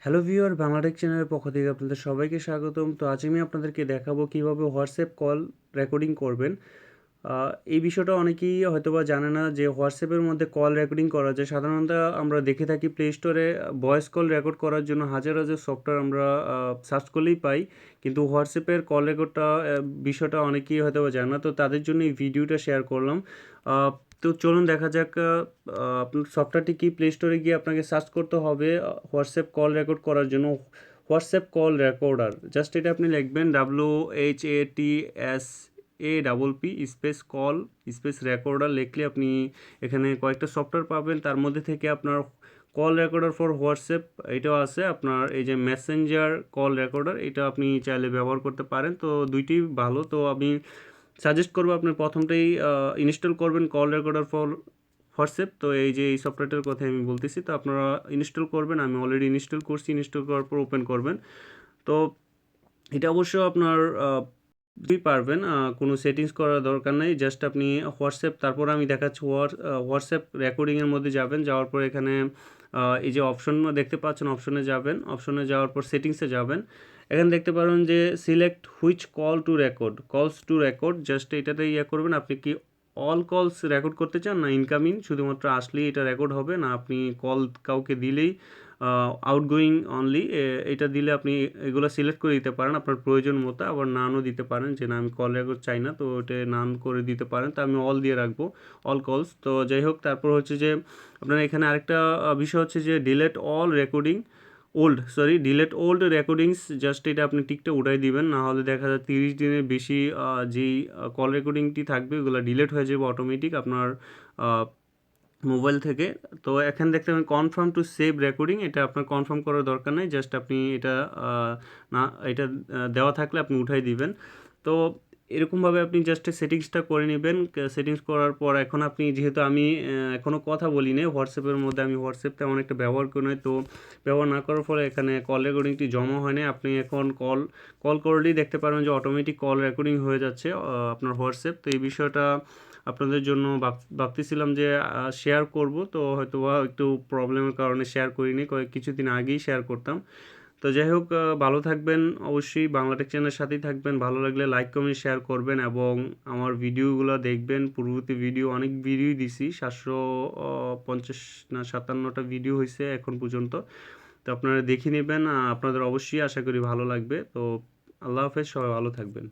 Hello viewer Bangla Tech চ্যানেলের পক্ষ থেকে আপনাদের সবাইকে স্বাগতম। তো আজ আমি আপনাদেরকে দেখাবো কিভাবে হোয়াটসঅ্যাপ কল রেকর্ডিং করবেন। এই বিষয়টা অনেকেই হয়তোবা জানে না যে হোয়াটসঅ্যাপের মধ্যে কল রেকর্ডিং করা যায়। সাধারণত আমরা দেখে থাকি প্লে স্টোরে ভয়েস কল রেকর্ড করার জন্য হাজার হাজার সফটওয়্যার আমরা সার্চ করলেই পাই। কিন্তু হোয়াটসঅ্যাপের কল রেকর্ডটা বিষয়টা অনেকেই হয়তোবা জানে না। তো তাদের জন্য এই ভিডিওটা শেয়ার করলাম। আ তো চলুন দেখা যাক আপনার সফটওয়্যারটি কি প্লে স্টোরে গিয়ে আপনাকে সার্চ করতে হবে হোয়াটসঅ্যাপ কল রেকর্ড করার জন্য হোয়াটসঅ্যাপ কল রেকর্ডার। জাস্ট এটা আপনি লিখবেন WHATSAPP space call space recorder লিখলে আপনি এখানে কয়েকটা সফটওয়্যার পাবেন। তার মধ্যে থেকে আপনার কল রেকর্ডার ফর হোয়াটসঅ্যাপ এটাও আছে। আপনার এই যে মেসেঞ্জার কল রেকর্ডার এটা আপনি চাইলে ব্যবহার করতে পারেন। তো দুইটি ভালো। তো আমি সাজেস্ট করবো আপনার প্রথমটাই ইনস্টল করবেন কল রেকর্ডার ফর হোয়াটসঅ্যাপ। তো এই যে এই সফটওয়্যারটার কথা আমি বলতেছি, তো আপনারা ইনস্টল করবেন। আমি অলরেডি ইনস্টল করছি। ইনস্টল করার পর ওপেন করবেন। তো এটা অবশ্য আপনার পারবেন, কোনো সেটিংস করার দরকার নেই। জাস্ট আপনি হোয়াটসঅ্যাপ, তারপর আমি দেখাচ্ছি হোয়াটসঅ্যাপ রেকর্ডিংয়ের মধ্যে যাবেন। যাওয়ার পর এখানে এই যে অপশন দেখতে পাচ্ছেন, অপশনে যাবেন। অপশনে যাওয়ার পর সেটিংসে যাবেন। এখানে দেখতে পারেন যে সিলেক্ট হুইচ কলস টু রেকর্ড। জাস্ট এটাতে করবেন। আপনি কি অল কলস রেকর্ড করতে চান, না ইনকামিং শুধুমাত্র আসলেই এটা রেকর্ড হবে, না আপনি কল কাউকে দিলেই আউটগোয়িং অনলি এটা দিলে আপনি এগুলো সিলেক্ট করে দিতে পারেন আপনার প্রয়োজন মতো। আবার নানও দিতে পারেন যে না আমি কল রেকর্ড চাই না, তো ওটা নান করে দিতে পারেন। তো আমি অল দিয়ে রাখবো, অল কলস। তো যাই হোক, তারপর হচ্ছে যে আপনার এখানে আরেকটা বিষয় হচ্ছে যে ডিলেট ওল্ড রেকর্ডিংস। জাস্ট এটা আপনি টিকটা উঠাই দিবেন, না হলে দেখা যায় 30 দিনের বেশি যেই কল রেকর্ডিংটি থাকবে ওগুলো ডিলেট হয়ে যাবে অটোমেটিক আপনার মোবাইল থেকে। তো এখানে দেখতে পাবেন কনফার্ম টু সেভ রেকর্ডিং, এটা আপনার কনফার্ম করার দরকার নেই। জাস্ট আপনি এটা না এটা দেওয়া থাকলে আপনি উঠাই দিবেন। তো এরকমভাবে আপনি জাস্ট সেটিংসটা করে নেবেন। সেটিংস করার পর এখন আপনি, যেহেতু আমি এখনও কথা বলি নাই হোয়াটসঅ্যাপের মধ্যে, আমি হোয়াটসঅ্যাপ তেমন একটা ব্যবহার করি নাই, তো ব্যবহার না করার ফলে এখানে কল রেকর্ডিংটি জমা হয় নাই। আপনি এখন কল করলেই দেখতে পারবেন যে অটোমেটিক কল রেকর্ডিং হয়ে যাচ্ছে আপনার হোয়াটসঅ্যাপ। তো এই বিষয়টা আপনাদের জন্য ভাবতেছিলাম যে শেয়ার করব, তো হয়তোবা একটু প্রবলেমের কারণে শেয়ার করিনি, কিছুদিন আগেই শেয়ার করতাম। তো যাই হোক, ভালো থাকবেন। অবশ্যই বাংলাটেক চ্যানেলের সাথেই থাকবেন। ভালো লাগলে লাইক কমেন্ট শেয়ার করবেন এবং আমার ভিডিওগুলো দেখবেন। পূর্ববর্তী ভিডিও অনেক ভিডিও দিছি, 750 না 57টা ভিডিও হয়েছে এখন পর্যন্ত। তো আপনারা দেখে নেবেন। আপনাদের অবশ্যই আশা করি ভালো লাগবে। তো আল্লাহ হাফেজ, সবাই ভালো থাকবেন।